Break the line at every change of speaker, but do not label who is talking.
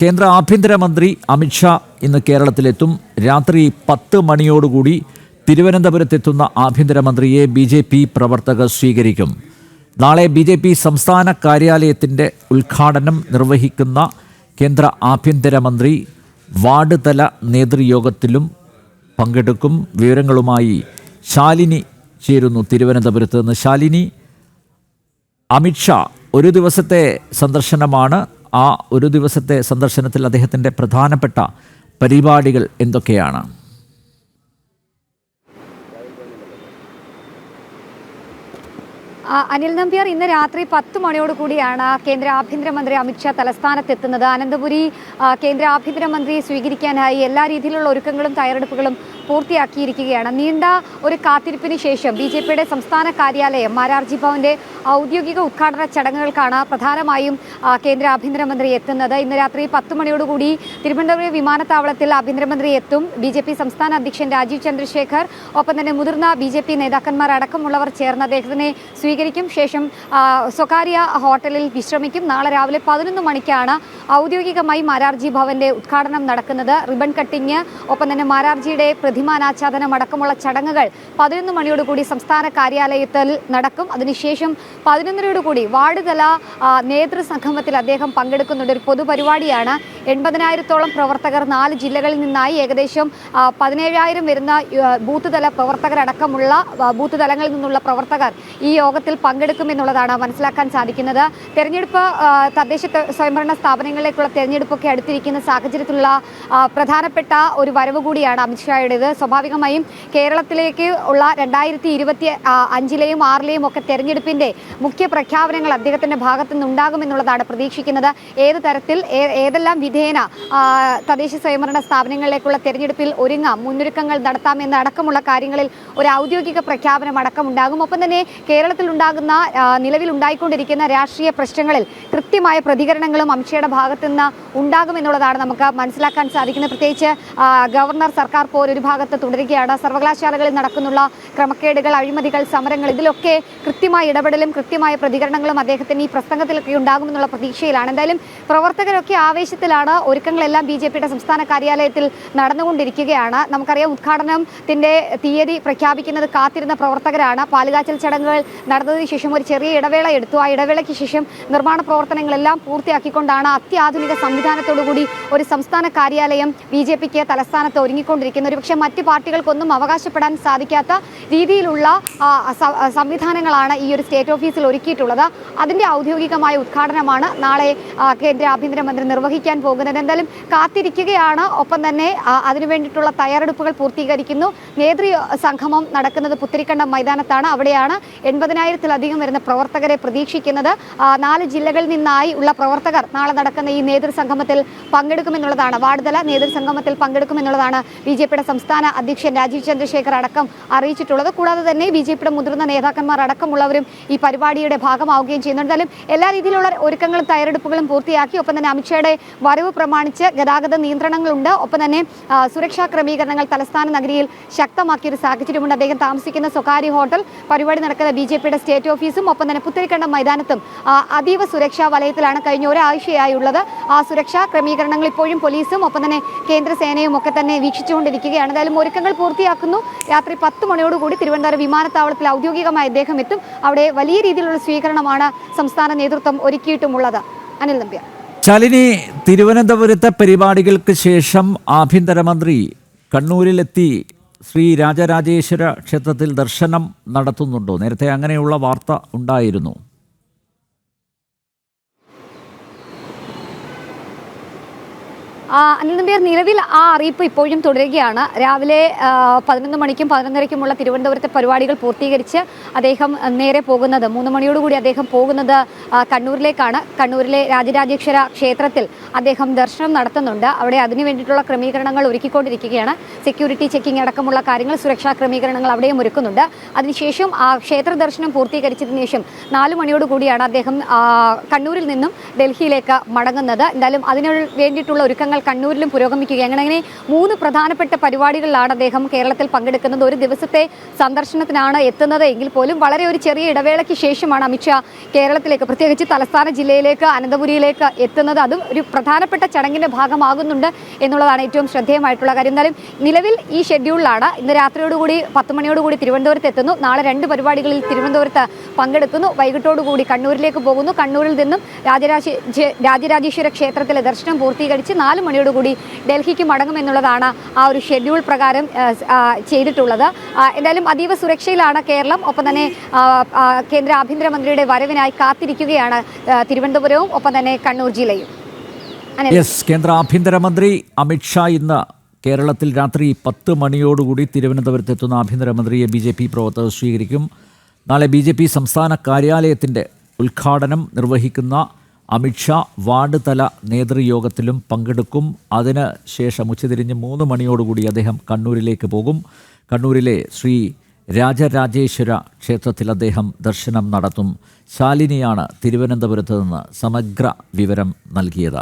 കേന്ദ്ര ആഭ്യന്തരമന്ത്രി അമിത്ഷാ ഇന്ന് കേരളത്തിലെത്തും. രാത്രി 10 മണിയോടുകൂടി തിരുവനന്തപുരത്തെത്തുന്ന ആഭ്യന്തരമന്ത്രിയെ BJP പ്രവർത്തകർ സ്വീകരിക്കും. നാളെ BJP സംസ്ഥാന കാര്യാലയത്തിൻ്റെ ഉദ്ഘാടനം നിർവഹിക്കുന്ന കേന്ദ്ര ആഭ്യന്തരമന്ത്രി വാർഡ് തല നേതൃയോഗത്തിലും പങ്കെടുക്കും. വിവരങ്ങളുമായി ശാലിനി ചേരുന്നു തിരുവനന്തപുരത്ത് നിന്ന്. ശാലിനി, അമിത്ഷാ ഒരു ദിവസത്തെ സന്ദർശനമാണ്. ആ ഒരു ദിവസത്തെ സന്ദർശനത്തിൽ അദ്ദേഹത്തിൻ്റെ പ്രധാനപ്പെട്ട പരിപാടികൾ എന്തൊക്കെയാണ്?
അനിൽ നമ്പ്യാർ, ഇന്ന് രാത്രി 10 മണിയോടുകൂടിയാണ് കേന്ദ്ര ആഭ്യന്തരമന്ത്രി അമിത്ഷാ തലസ്ഥാനത്തെത്തുന്നത്. അനന്തപുരി കേന്ദ്ര ആഭ്യന്തരമന്ത്രിയെ സ്വീകരിക്കാനായി എല്ലാ രീതിയിലുള്ള ഒരുക്കങ്ങളും തയ്യാറെടുപ്പുകളും പൂർത്തിയാക്കിയിരിക്കുകയാണ്. നീണ്ട ഒരു കാത്തിരിപ്പിന് ശേഷം BJPയുടെ സംസ്ഥാന കാര്യാലയം മാരാർജി ഭവന്റെ ഔദ്യോഗിക ഉദ്ഘാടന ചടങ്ങുകൾക്കാണ് പ്രധാനമായും കേന്ദ്ര ആഭ്യന്തരമന്ത്രി എത്തുന്നത്. ഇന്ന് രാത്രി 10 മണിയോടുകൂടി തിരുവനന്തപുരം വിമാനത്താവളത്തിൽ ആഭ്യന്തരമന്ത്രി എത്തും. BJP സംസ്ഥാന അധ്യക്ഷൻ രാജീവ് ചന്ദ്രശേഖർ, ഒപ്പം തന്നെ മുതിർന്ന BJP നേതാക്കന്മാർ അടക്കമുള്ളവർ ചേർന്ന് അദ്ദേഹത്തിനെ സ്വീകരിക്കും. ശേഷം സ്വകാര്യ ഹോട്ടലിൽ വിശ്രമിക്കും. നാളെ രാവിലെ 11 മണിക്കാണ് ഔദ്യോഗികമായി മാരാർജി ഭവന്റെ ഉദ്ഘാടനം നടക്കുന്നത്. റിബൺ കട്ടിങ്, ഒപ്പം തന്നെ മാരാർജിയുടെ പ്രതിമാനാച്ഛാദനം അടക്കമുള്ള ചടങ്ങുകൾ 11 മണിയോടുകൂടി സംസ്ഥാന കാര്യാലയത്തിൽ നടക്കും. അതിനുശേഷം 11:30 വാർഡ് തല നേതൃസംഗമത്തിൽ അദ്ദേഹം പങ്കെടുക്കുന്നുണ്ട്. ഒരു പൊതുപരിപാടിയാണ്. 80,000-ഓളം പ്രവർത്തകർ 4 ജില്ലകളിൽ നിന്നായി ഏകദേശം 17,000 വരുന്ന ബൂത്ത് തല പ്രവർത്തകരടക്കമുള്ള ബൂത്ത് തലങ്ങളിൽ നിന്നുള്ള പ്രവർത്തകർ ഈ യോഗത്തിൽ പങ്കെടുക്കുമെന്നുള്ളതാണ് മനസ്സിലാക്കാൻ സാധിക്കുന്നത്. തെരഞ്ഞെടുപ്പ്, തദ്ദേശ സ്വയംഭരണ സ്ഥാപനങ്ങളിലേക്കുള്ള തെരഞ്ഞെടുപ്പൊക്കെ അടുത്തിരിക്കുന്ന സാഹചര്യത്തിലുള്ള പ്രധാനപ്പെട്ട ഒരു വരവ് കൂടിയാണ് അമിത്ഷായുടേത്. സ്വാഭാവികമായും കേരളത്തിലേക്ക് ഉള്ള 2025-ലെയും 6-ലെയും ഒക്കെ തെരഞ്ഞെടുപ്പിന്റെ മുഖ്യ പ്രഖ്യാപനങ്ങൾ അദ്ദേഹത്തിന്റെ ഭാഗത്തു നിന്നുണ്ടാകുമെന്നുള്ളതാണ് പ്രതീക്ഷിക്കുന്നത്. ഏത് തരത്തിൽ ഏതെല്ലാം വിധേന തദ്ദേശ സ്വയംഭരണ സ്ഥാപനങ്ങളിലേക്കുള്ള തെരഞ്ഞെടുപ്പിൽ മുന്നൊരുക്കങ്ങൾ നടത്താമെന്ന് അടക്കമുള്ള കാര്യങ്ങളിൽ ഒരു ഔദ്യോഗിക പ്രഖ്യാപനം അടക്കമുണ്ടാകും. ഒപ്പം തന്നെ കേരളത്തിൽ ഉണ്ടാകുന്ന നിലവിലുണ്ടായിക്കൊണ്ടിരിക്കുന്ന രാഷ്ട്രീയ പ്രശ്നങ്ങളിൽ കൃത്യമായ പ്രതികരണങ്ങളും അമിത്ഷായുടെ ഭാഗത്തു നിന്ന് ഉണ്ടാകുമെന്നുള്ളതാണ് നമുക്ക് മനസ്സിലാക്കാൻ സാധിക്കുന്നത്. പ്രത്യേകിച്ച് ഗവർണർ സർക്കാർ പോരൊരു ഭാഗത്ത് തുടരുകയാണ്. സർവകലാശാലകളിൽ നടക്കുന്നുള്ള ക്രമക്കേടുകൾ, അഴിമതികൾ, സമരങ്ങൾ, ഇതിലൊക്കെ കൃത്യമായ ഇടപെടലും കൃത്യമായ പ്രതികരണങ്ങളും അദ്ദേഹത്തിന് ഈ പ്രസംഗത്തിലൊക്കെ ഉണ്ടാകുമെന്നുള്ള പ്രതീക്ഷയിലാണ്. എന്തായാലും പ്രവർത്തകരൊക്കെ ആവേശത്തിലാണ്. ഒരുക്കങ്ങളെല്ലാം BJPയുടെ സംസ്ഥാന കാര്യാലയത്തിൽ നടന്നുകൊണ്ടിരിക്കുകയാണ്. നമുക്കറിയാം, ഉദ്ഘാടനത്തിന്റെ തീയതി പ്രഖ്യാപിക്കുന്നത് കാത്തിരുന്ന പ്രവർത്തകരാണ്. പാലുകാച്ചൽ ചടങ്ങുകൾ നടന്നതിന് ശേഷം ഒരു ചെറിയ ഇടവേള എടുത്തു. ആ ഇടവേളയ്ക്ക് ശേഷം നിർമ്മാണ പ്രവർത്തനങ്ങളെല്ലാം പൂർത്തിയാക്കിക്കൊണ്ടാണ് അത്യാധുനിക സംവിധാനത്തോടുകൂടി ഒരു സംസ്ഥാന കാര്യാലയം BJPക്ക് തലസ്ഥാനത്ത് ഒരുങ്ങിക്കൊണ്ടിരിക്കുന്നത്. ഒരുപക്ഷെ മറ്റ് പാർട്ടികൾക്കൊന്നും അവകാശപ്പെടാൻ സാധിക്കാത്ത രീതിയിലുള്ള സംവിധാനങ്ങളാണ് ഈ ഒരു സ്റ്റേറ്റ് ഓഫീസിൽ ഒരുക്കിയിട്ടുള്ളത്. അതിൻ്റെ ഔദ്യോഗികമായ ഉദ്ഘാടനമാണ് നാളെ കേന്ദ്ര ആഭ്യന്തരമന്ത്രി നിർവഹിക്കാൻ പോകുന്നത്. എന്തായാലും കാത്തിരിക്കുകയാണ്. ഒപ്പം തന്നെ അതിനു വേണ്ടിയിട്ടുള്ള തയ്യാറെടുപ്പുകൾ പൂർത്തീകരിക്കുന്നു. നേതൃസംഗമം നടക്കുന്നത് പുത്തരിക്കണ്ടം മൈതാനത്താണ്. അവിടെയാണ് 80,000-ലധികം വരുന്ന പ്രവർത്തകരെ പ്രതീക്ഷിക്കുന്നത്. 4 ജില്ലകളിൽ നിന്നായി ഉള്ള പ്രവർത്തകർ നാളെ നടക്കുന്ന ഈ നേതൃസംഗമത്തിൽ പങ്കെടുക്കുമെന്നുള്ളതാണ്, വാർഡുതല നേതൃസംഗമത്തിൽ പങ്കെടുക്കുമെന്നുള്ളതാണ് BJPയുടെ സംസ്ഥാന അധ്യക്ഷൻ രാജീവ് ചന്ദ്രശേഖർ അടക്കം അറിയിച്ചിട്ടുള്ളത്. കൂടാതെ തന്നെ BJPയുടെ മുതിർന്ന നേതാക്കന്മാർ അടക്കമുള്ളവരും ഈ പരിപാടിയുടെ ഭാഗമാവുകയും ചെയ്യുന്നു. എന്തായാലും എല്ലാ രീതിയിലുള്ള ഒരുക്കങ്ങളും തയ്യാറെടുപ്പുകളും പൂർത്തിയാക്കി. ഒപ്പം തന്നെ അമിത്ഷായുടെ വരവ് പ്രമാണിച്ച് ഗതാഗത നിയന്ത്രണങ്ങളുണ്ട്. ഒപ്പം തന്നെ സുരക്ഷാ ക്രമീകരണങ്ങൾ തലസ്ഥാന നഗരിയിൽ ശക്തമാക്കിയൊരു സാഹചര്യമുണ്ട്. അദ്ദേഹം താമസിക്കുന്ന സ്വകാര്യ ഹോട്ടൽ, പരിപാടി നടക്കുന്ന BJPയുടെ സ്റ്റേറ്റ് ഓഫീസും ഒപ്പം തന്നെ പുത്തരിക്കണ്ടം മൈതാനത്തും അതീവ സുരക്ഷാ വലയത്തിലാണ് കഴിഞ്ഞ ഒരാഴ്ചയായുള്ളത്. ആ സുരക്ഷാ ക്രമീകരണങ്ങൾ ഇപ്പോഴും പോലീസും ഒപ്പം തന്നെ കേന്ദ്രസേനയും ഒക്കെ തന്നെ വീക്ഷിച്ചുകൊണ്ടിരിക്കുകയാണ്. എന്തായാലും ഒരുക്കങ്ങൾ പൂർത്തിയാക്കുന്നു. രാത്രി 10 മണിയോടുകൂടി തിരുവനന്തപുരം വിമാനത്താവളത്തിൽ ഔദ്യോഗികമായി അദ്ദേഹം എത്തും. അവിടെ വലിയ രീതിയിലുള്ള സ്വീകരണമാണ് സംസ്ഥാന നേതൃത്വം ഒരുക്കിയിട്ടുമുള്ളത്. അനിൽ നമ്പ്യാർ.
ശാലിനി, തിരുവനന്തപുരത്തെ പരിപാടികൾക്ക് ശേഷം ആഭ്യന്തരമന്ത്രി കണ്ണൂരിലെത്തി ശ്രീ രാജരാജേശ്വര ക്ഷേത്രത്തിൽ ദർശനം നടത്തുന്നുണ്ടോ? നേരത്തെ അങ്ങനെയുള്ള വാർത്ത ഉണ്ടായിരുന്നു.
അനിൽ നമ്പ്യാർ, നിലവിൽ ആ അറിയിപ്പ് ഇപ്പോഴും തുടരുകയാണ്. രാവിലെ 11 മണിക്കും 11:30-ക്കുമുള്ള തിരുവനന്തപുരത്തെ പരിപാടികൾ പൂർത്തീകരിച്ച് അദ്ദേഹം നേരെ പോകുന്നത് 3 മണിയോടുകൂടി അദ്ദേഹം പോകുന്നത് കണ്ണൂരിലേക്കാണ്. കണ്ണൂരിലെ രാജരാജേശ്വര ക്ഷേത്രത്തിൽ അദ്ദേഹം ദർശനം നടത്തുന്നുണ്ട്. അവിടെ അതിനു വേണ്ടിയിട്ടുള്ള ക്രമീകരണങ്ങൾ ഒരുക്കിക്കൊണ്ടിരിക്കുകയാണ്. സെക്യൂരിറ്റി ചെക്കിംഗ് അടക്കമുള്ള കാര്യങ്ങൾ, സുരക്ഷാ ക്രമീകരണങ്ങൾ അവിടെയും ഒരുക്കുന്നുണ്ട്. അതിനുശേഷം ആ ക്ഷേത്ര ദർശനം പൂർത്തീകരിച്ചതിന് ശേഷം 4 മണിയോടുകൂടിയാണ് അദ്ദേഹം കണ്ണൂരിൽ നിന്നും ഡൽഹിയിലേക്ക് മടങ്ങുന്നത്. എന്തായാലും അതിനു വേണ്ടിയിട്ടുള്ള ഒരുക്കങ്ങൾ ഒരുക്കങ്ങൾ കണ്ണൂരിലും പുരോഗമിക്കുകയാണ്. അങ്ങനെ 3 പ്രധാനപ്പെട്ട പരിപാടികളിലാണ് അദ്ദേഹം കേരളത്തിൽ പങ്കെടുക്കുന്നത്. ഒരു ദിവസത്തെ സന്ദർശനത്തിനാണ് എത്തുന്നത് എങ്കിൽ പോലും വളരെ ഒരു ചെറിയ ഇടവേളയ്ക്ക് ശേഷമാണ് അമിത്ഷാ കേരളത്തിലേക്ക്, പ്രത്യേകിച്ച് തലസ്ഥാന ജില്ലയിലേക്ക് അനന്തപുരിയിലേക്ക് എത്തുന്നത്. അതും ഒരു പ്രധാനപ്പെട്ട ചടങ്ങിന്റെ ഭാഗമാകുന്നുണ്ട് എന്നുള്ളതാണ് ഏറ്റവും ശ്രദ്ധേയമായിട്ടുള്ള കാര്യം. എന്നാലും നിലവിൽ ഈ ഷെഡ്യൂളിലാണ്. ഇന്ന് രാത്രിയോടുകൂടി 10 മണിയോടുകൂടി തിരുവനന്തപുരത്ത് എത്തുന്നു. നാളെ 2 പരിപാടികളിൽ തിരുവനന്തപുരത്ത് പങ്കെടുക്കുന്നു. വൈകിട്ടോടുകൂടി കണ്ണൂരിലേക്ക് പോകുന്നു. കണ്ണൂരിൽ നിന്നും രാജരാജേശ്വര ക്ഷേത്രത്തിലെ ദർശനം പൂർത്തീകരിച്ച് 4 മണിയോടുകൂടി ഡൽഹിക്ക് മടങ്ങുമെന്നുള്ളതാണ് ആ ഒരു ഷെഡ്യൂൾ പ്രകാരം ചെയ്തിട്ടുള്ളത്. എന്തായാലും അതീവ സുരക്ഷയിലാണ് കേരളം. ഒപ്പം തന്നെ കേന്ദ്ര ആഭ്യന്തരമന്ത്രിയുടെ വരവിനായി കാത്തിരിക്കുകയാണ് തിരുവനന്തപുരവും ഒപ്പം തന്നെ കണ്ണൂർ ജില്ലയും.
കേന്ദ്ര ആഭ്യന്തരമന്ത്രി അമിത്ഷാ ഇന്ന് കേരളത്തിൽ രാത്രി 10 മണിയോടുകൂടി തിരുവനന്തപുരത്തെത്തുന്ന ആഭ്യന്തരമന്ത്രിയെ BJP പ്രവർത്തകർ സ്വീകരിക്കും. നാളെ BJP സംസ്ഥാന കാര്യാലയത്തിൻ്റെ ഉദ്ഘാടനം നിർവഹിക്കുന്ന അമിത്ഷാ വാർഡ് തല നേതൃയോഗത്തിലും പങ്കെടുക്കും. അതിന് ശേഷം ഉച്ചതിരിഞ്ഞ് 3 മണിയോടുകൂടി അദ്ദേഹം കണ്ണൂരിലേക്ക് പോകും. കണ്ണൂരിലെ ശ്രീ രാജരാജേശ്വര ക്ഷേത്രത്തിൽ അദ്ദേഹം ദർശനം നടത്തും. ശാലിനിയാണ് തിരുവനന്തപുരത്ത് നിന്ന് സമഗ്ര വിവരം നൽകിയത്.